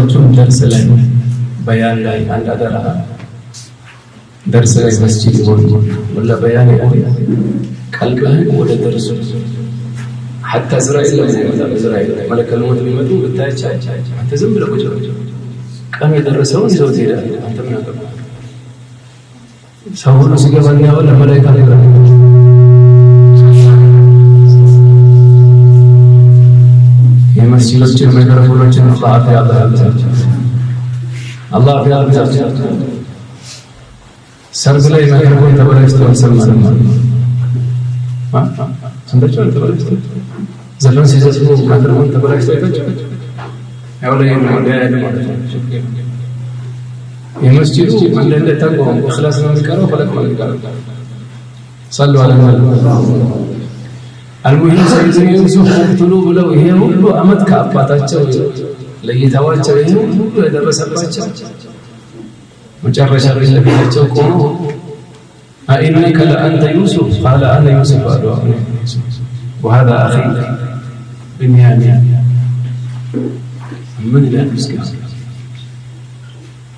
አደራዎቹን ደርስ ላይ በያን ላይ አንድ አደራ ደርስ ላይ መስጂድ ይሆን ወላ በያን ይሆን ቀልብህን ወደ ደርሱ حتى إسرائيل لما إسرائيل ملك الموت بيمتو بتاعي أنت زم بلا وجه كانوا يدرسون يسوي كذا أنت من هذا سهول سيجا بنيا ولا ملاك عليه يا مسجد الجنة كرفول الجنة الله في الله في سرد لي ما كرفول تبرئ سلمان ما سندرج ولا تبرئ زفن سيزفو ما كرفول تبرئ سلمان أولا يمسجد من لا تقوم إخلاص من الكرم فلك من الكرم صلوا على النبي المهم سيدنا يوسف قتلوا بلو هي ሁሉ አመት ከአባታቸው ለይተዋቸው ይሄ ሁሉ የደረሰባቸው መጨረሻ ላይ ለቤታቸው ቆሞ أئنك لأنت يوسف قال أنا يوسف وهذا أخي بنيامين من لا مسكين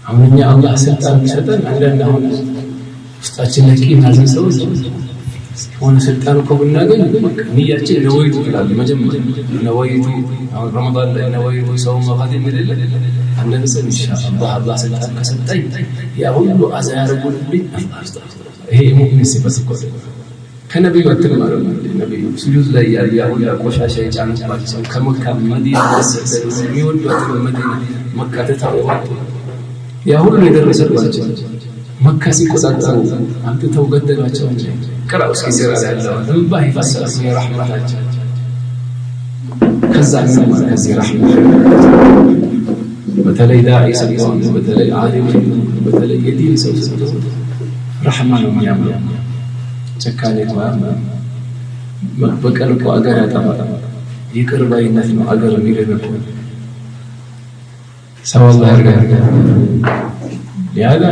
አሁንኛ አላህ ስልጣን ቢሰጠን አንዳንድ ውስጣችን ላይ ቂም ያዘን ሰዎች ሆነ ስልጣን እኮ ብናገኝ ንያችን ነወይቱ ይላል መጀመሪያ ነወይቱ አሁን ረመዳን ላይ ነወይቱ ሰው መፋት የሚል አንዳንድ ሰው ኢንሻአላህ አላህ ስልጣን ከሰጠኝ ያ ሁሉ አዛ ያረጉልኝ ይሄ ሙእሚን ሲፈስ እኮ ከነቢዩ ወጥተን ማለት ነው ነቢዩ ስጁድ ላይ ያ ሁሉ ቆሻሻ የጫኑባቸው ከመካ መዲና ወሰደ የሚወዱት መዲና መካ ተታወቁ ያ ሁሉ የደረሰባቸው መካ ሲቆጣጠሩ አምጥተው ገደሏቸው እንጂ ቀራው ሲሰራ ያለው እንባ ይፈሳል የረህመታቸው ከዛ ነው ከዚህ ረህመት በተለይ ዳዒ ሰለላሁ በተለይ ዓሊም በተለይ የዲን ሰው ሰው ረህማ ነው የሚያምነው ጨካኔ በቀል እኮ አገር ያጠፋል ይቅር ባይነት ነው አገር የሚገነባው ሰው አላህ ያርጋል ያለ